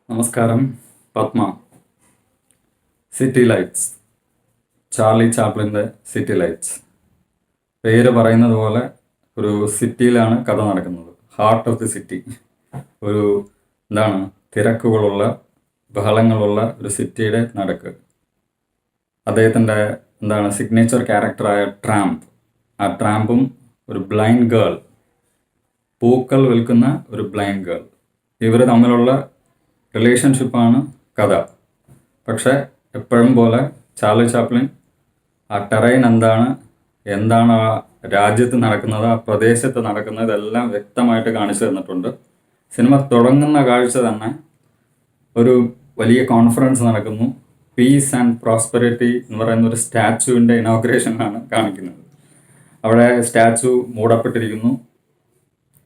നമസ്കാരം. Padma. City lights. Charlie ചാപ്ലിൻ്റെ city lights. പേര് പറയുന്നത് പോലെ ഒരു സിറ്റിയിലാണ് കഥ നടക്കുന്നത്. Heart of the city. ഒരു തിരക്കുകളുള്ള ബഹളങ്ങളുള്ള ഒരു സിറ്റിയുടെ നടുക്ക്. അദ്ദേഹത്തിൻ്റെ സിഗ്നേച്ചർ ക്യാരക്ടറായ ട്രാമ്പ്. ആ ട്രാമ്പും ഒരു ബ്ലൈൻഡ് ഗേൾ, പൂക്കൾ വിൽക്കുന്ന ഒരു ബ്ലൈൻഡ് ഗേൾ. ഇവർ തമ്മിലുള്ള റിലേഷൻഷിപ്പാണ് കഥ. പക്ഷേ എപ്പോഴും പോലെ ചാർലി ചാപ്ലിൻ ആ ടെറൈൻ എന്താണ് ആ രാജ്യത്ത് നടക്കുന്നത്, ആ പ്രദേശത്ത് നടക്കുന്നത്, ഇതെല്ലാം വ്യക്തമായിട്ട് കാണിച്ചു തന്നിട്ടുണ്ട്. സിനിമ തുടങ്ങുന്ന കാഴ്ച തന്നെ ഒരു വലിയ കോൺഫറൻസ് നടക്കുന്നു. പീസ് ആൻഡ് പ്രോസ്പെറിറ്റി എന്ന് പറയുന്ന ഒരു സ്റ്റാച്ചുവിൻ്റെ ഇനോഗ്രേഷനാണ് കാണിക്കുന്നത്. അവിടെ സ്റ്റാച്ചു മൂടപ്പെട്ടിരിക്കുന്നു.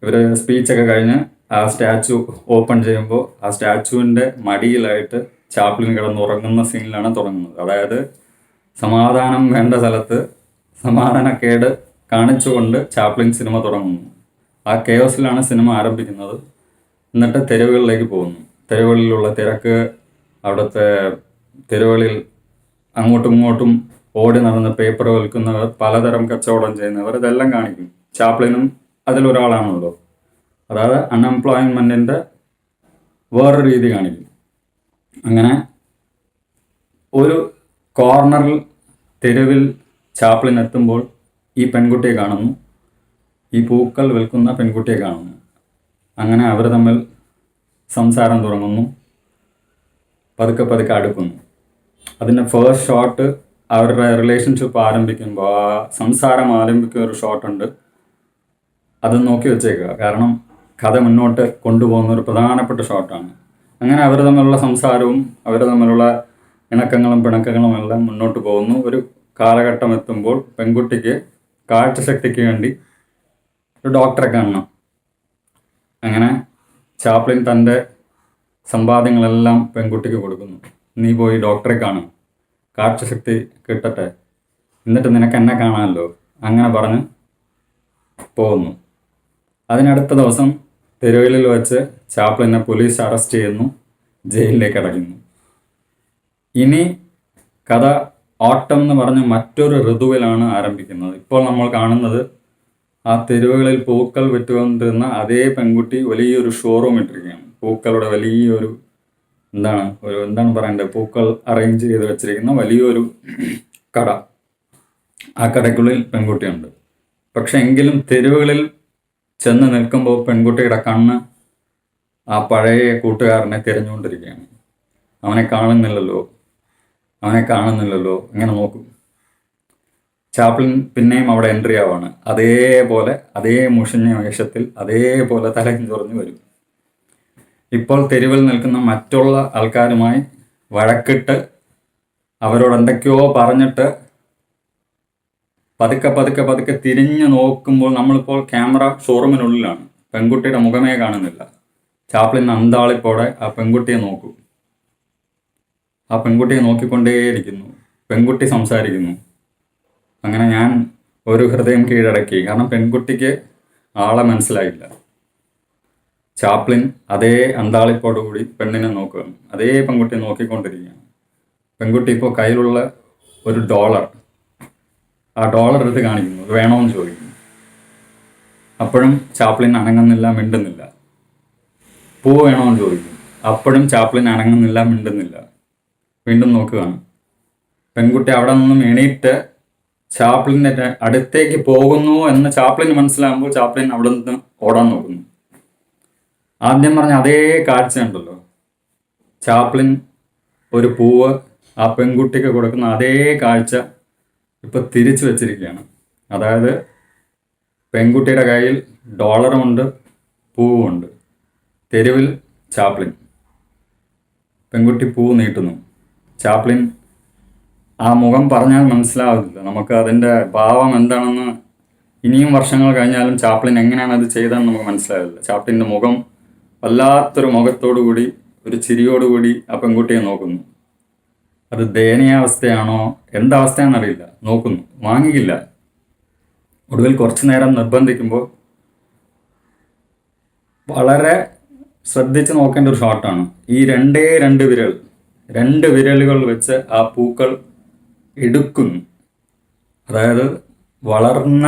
ഇവർ സ്പീച്ചൊക്കെ കഴിഞ്ഞ് ആ സ്റ്റാച്ചു ഓപ്പൺ ചെയ്യുമ്പോൾ ആ സ്റ്റാച്ചുവിൻ്റെ മടിയിലായിട്ട് ചാപ്ലിൻ കിടന്നുറങ്ങുന്ന സീനിലാണ് തുടങ്ങുന്നത്. അതായത് സമാധാനം വേണ്ട സ്ഥലത്ത് സമാധാനക്കേട് കാണിച്ചുകൊണ്ട് ചാപ്ലിൻ സിനിമ തുടങ്ങുന്നു. ആ കെയോസിലാണ് സിനിമ ആരംഭിക്കുന്നത്. എന്നിട്ട് തെരുവുകളിലേക്ക് പോകുന്നു. തെരുവുകളിലുള്ള തിരക്ക്, അവിടുത്തെ തെരുവുകളിൽ അങ്ങോട്ടും ഇങ്ങോട്ടും ഓടി നടന്ന് പേപ്പർ വിൽക്കുന്നവർ, പലതരം കച്ചവടം ചെയ്യുന്നവർ, ഇതെല്ലാം കാണിക്കും. ചാപ്ലിനും അതിലൊരാളാണല്ലോ. അതായത് അൺഎംപ്ലോയ്മെൻറ്റിൻ്റെ വേറൊരു രീതി കാണിക്കും. അങ്ങനെ ഒരു കോർണറിൽ തെരുവിൽ ചാപ്ലിൻ എത്തുമ്പോൾ ഈ പെൺകുട്ടിയെ കാണുന്നു. ഈ പൂക്കൾ വിൽക്കുന്ന പെൺകുട്ടിയെ കാണുന്നു. അങ്ങനെ അവർ തമ്മിൽ സംസാരം തുടങ്ങുന്നു. പതുക്കെ പതുക്കെ അടുക്കുന്നു. അതിൻ്റെ ഫേസ്റ്റ് ഷോട്ട് അവരുടെ റിലേഷൻഷിപ്പ് ആരംഭിക്കുമ്പോൾ, ആ സംസാരം ആരംഭിക്കുന്ന ഒരു ഷോട്ടുണ്ട്. അത് നോക്കി വെച്ചേക്കുക. കാരണം കഥ മുന്നോട്ട് കൊണ്ടുപോകുന്ന ഒരു പ്രധാനപ്പെട്ട ഷോട്ടാണ്. അങ്ങനെ അവർ തമ്മിലുള്ള സംസാരവും അവർ തമ്മിലുള്ള ഇണക്കങ്ങളും പിണക്കങ്ങളും എല്ലാം മുന്നോട്ട് പോകുന്നു. ഒരു കാലഘട്ടം എത്തുമ്പോൾ പെൺകുട്ടിക്ക് കാഴ്ചശക്തിക്ക് വേണ്ടി ഒരു ഡോക്ടറെ കാണണം. അങ്ങനെ ചാപ്ലിൻ തൻ്റെ സമ്പാദ്യങ്ങളെല്ലാം പെൺകുട്ടിക്ക് കൊടുക്കുന്നു. നീ പോയി ഡോക്ടറെ കാണും, കാഴ്ചശക്തി കിട്ടട്ടെ, എന്നിട്ട് നിനക്ക് എന്നെ കാണാമല്ലോ. അങ്ങനെ പറഞ്ഞ് പോകുന്നു. അതിനടുത്ത ദിവസം തെരുവിലിൽ വെച്ച് ചാപ്ലിനെ പോലീസ് അറസ്റ്റ് ചെയ്യുന്നു, ജയിലിലേക്ക് അടയ്ക്കുന്നു. ഇനി കഥ ഓട്ടം എന്ന് പറഞ്ഞ് മറ്റൊരു ഋതുവിലാണ് ആരംഭിക്കുന്നത്. ഇപ്പോൾ നമ്മൾ കാണുന്നത് ആ തെരുവുകളിൽ പൂക്കൾ വിറ്റുകൊണ്ടിരുന്ന അതേ പെൺകുട്ടി വലിയൊരു ഷോറൂം ഇട്ടിരിക്കുകയാണ്. പൂക്കളുടെ വലിയൊരു പൂക്കൾ അറേഞ്ച് ചെയ്ത് വെച്ചിരിക്കുന്ന വലിയൊരു കട. ആ കടയ്ക്കുള്ളിൽ പെൺകുട്ടിയുണ്ട്. പക്ഷെ എങ്കിലും തെരുവുകളിൽ ചെന്ന് നിൽക്കുമ്പോൾ പെൺകുട്ടിയുടെ കണ്ണ് ആ പഴയ കൂട്ടുകാരനെ തിരഞ്ഞുകൊണ്ടിരിക്കുകയാണ്. അവനെ കാണുന്നില്ലല്ലോ ഇങ്ങനെ നോക്കും. ചാപ്ലിൻ പിന്നെയും അവിടെ എൻട്രി ആവാണ്. അതേപോലെ അതേ മുഷിഞ്ഞ വേഷത്തിൽ അതേപോലെ തലയും ചൊറിഞ്ഞ് വരും. ഇപ്പോൾ തെരുവിൽ നിൽക്കുന്ന മറ്റുള്ള ആൾക്കാരുമായി വഴക്കിട്ട് അവരോട് എന്തൊക്കെയോ പറഞ്ഞിട്ട് പതുക്കെ തിരിഞ്ഞു നോക്കുമ്പോൾ നമ്മളിപ്പോൾ ക്യാമറ ഷോറൂമിനുള്ളിലാണ്. പെൺകുട്ടിയുടെ മുഖമേ കാണുന്നില്ല. ചാപ്ലിൻ അന്താളിപ്പോടെ ആ പെൺകുട്ടിയെ നോക്കും. ആ പെൺകുട്ടിയെ നോക്കിക്കൊണ്ടേയിരിക്കുന്നു. പെൺകുട്ടി സംസാരിക്കുന്നു. അങ്ങനെ ഞാൻ ഒരു ഹൃദയം കീഴടക്കി. കാരണം പെൺകുട്ടിക്ക് ആളെ മനസ്സിലായില്ല. ചാപ്ലിൻ അതേ അന്താളിപ്പോടുകൂടി പെണ്ണിനെ നോക്കുകയാണ്. അതേ പെൺകുട്ടിയെ നോക്കിക്കൊണ്ടിരിക്കുകയാണ്. പെൺകുട്ടി ഇപ്പോൾ കയ്യിലുള്ള ഒരു $1, ആ $1 എടുത്ത് കാണിക്കുന്നു. അത് വേണമെന്ന് ചോദിക്കുന്നു. അപ്പോഴും ചാപ്ലിൻ അനങ്ങുന്നില്ല, മിണ്ടുന്നില്ല. പൂ വേണമെന്ന് ചോദിക്കും. അപ്പോഴും ചാപ്ലിൻ അനങ്ങുന്നില്ല, മിണ്ടുന്നില്ല. വീണ്ടും നോക്കുകയാണ്. പെൺകുട്ടി അവിടെ നിന്നും എണീറ്റ് ചാപ്ലിൻ്റെ അടുത്തേക്ക് പോകുന്നു എന്ന് ചാപ്ലിന് മനസ്സിലാകുമ്പോൾ ചാപ്ലിൻ അവിടെ നിന്ന് ഓടാൻ നോക്കുന്നു. ആദ്യം പറഞ്ഞ അതേ കാഴ്ച ഉണ്ടല്ലോ, ചാപ്ലിൻ ഒരു പൂവ് ആ പെൺകുട്ടിക്ക് കൊടുക്കുന്ന അതേ കാഴ്ച ഇപ്പം തിരിച്ചു വെച്ചിരിക്കുകയാണ്. അതായത് പെൺകുട്ടിയുടെ കയ്യിൽ $1 പൂവുമുണ്ട്. തെരുവിൽ ചാപ്ലിൻ. പെൺകുട്ടി പൂ നീട്ടുന്നു. ചാപ്ലിൻ ആ മുഖം പറഞ്ഞാൽ മനസ്സിലാവില്ല. നമുക്ക് അതിൻ്റെ ഭാവം എന്താണെന്ന് ഇനിയും വർഷങ്ങൾ കഴിഞ്ഞാലും ചാപ്ലിൻ എങ്ങനെയാണ് അത് ചെയ്തതെന്ന് നമുക്ക് മനസ്സിലാവില്ല. ചാപ്ലിൻ്റെ മുഖം വല്ലാത്തൊരു മുഖത്തോടു കൂടി, ഒരു ചിരിയോടുകൂടി ആ പെൺകുട്ടിയെ നോക്കുന്നു. അത് ദയനീയാവസ്ഥയാണോ എന്താവസ്ഥയാണെന്നറിയില്ല. നോക്കുന്നു, വാങ്ങിക്കില്ല. ഒടുവിൽ കുറച്ചു നേരം നിർബന്ധിക്കുമ്പോൾ വളരെ ശ്രദ്ധിച്ച് നോക്കേണ്ട ഒരു ഷോട്ടാണ്. ഈ രണ്ട് വിരലുകൾ വെച്ച് ആ പൂക്കൾ എടുക്കുന്നു. അതായത് വളർന്ന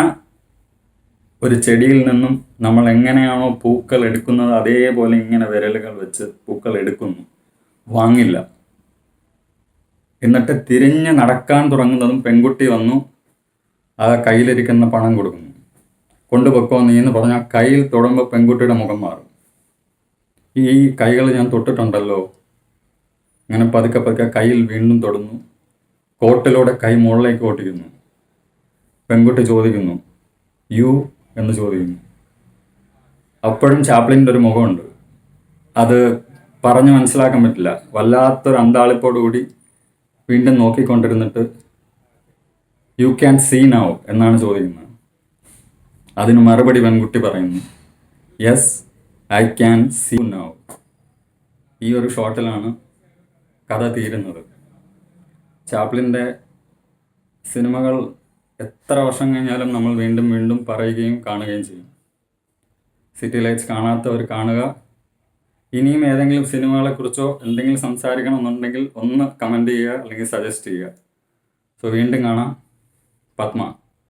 ഒരു ചെടിയിൽ നിന്നും നമ്മൾ എങ്ങനെയാണോ പൂക്കൾ എടുക്കുന്നത് അതേപോലെ ഇങ്ങനെ വിരലുകൾ വെച്ച് പൂക്കൾ എടുക്കുന്നു, വാങ്ങില്ല. എന്നിട്ട് തിരിഞ്ഞ് നടക്കാൻ തുടങ്ങുന്നതും പെൺകുട്ടി വന്നു ആ കയ്യിലിരിക്കുന്ന പണം കൊടുക്കുന്നു. കൊണ്ടുപൊക്കോ നീ എന്ന് പറഞ്ഞാൽ കയ്യിൽ തൊടുമ്പോൾ പെൺകുട്ടിയുടെ മുഖം മാറും. ഈ കൈകൾ ഞാൻ തൊട്ടിട്ടുണ്ടല്ലോ. അങ്ങനെ പതുക്കെ പതുക്കെ കയ്യിൽ വീണ്ടും തൊടുന്നു. കോട്ടിലൂടെ കൈ മുകളിലേക്ക് ഓട്ടിക്കുന്നു. പെൺകുട്ടി ചോദിക്കുന്നു, യു എന്ന് ചോദിക്കുന്നു. അപ്പോഴും ചാപ്ലിൻ്റെ ഒരു മുഖമുണ്ട്. അത് പറഞ്ഞ് മനസ്സിലാക്കാൻ പറ്റില്ല. വല്ലാത്തൊരു അന്താളിപ്പോടുകൂടി വീണ്ടും നോക്കിക്കൊണ്ടിരുന്നിട്ട് യു ക്യാൻ സീ നൗ എന്നാണ് ചോദിക്കുന്നത്. അതിന് മറുപടി പെൺകുട്ടി പറയുന്നു, yes I can see now. ഈ ഒരു ഷോട്ടിലാണ് കഥ തീരുന്നത്. ചാപ്ലിൻ്റെ സിനിമകൾ എത്ര വർഷം കഴിഞ്ഞാലും നമ്മൾ വീണ്ടും വീണ്ടും പറയുകയും കാണുകയും ചെയ്യും. സിറ്റി ലൈറ്റ്സ് കാണാത്തവർ കാണുക. ഇനിയും ഏതെങ്കിലും സിനിമകളെക്കുറിച്ചോ എന്തെങ്കിലും സംസാരിക്കണമെന്നുണ്ടെങ്കിൽ ഒന്ന് കമൻറ്റ് ചെയ്യുക അല്ലെങ്കിൽ സജസ്റ്റ് ചെയ്യുക. സോ വീണ്ടും കാണാം. പത്മ.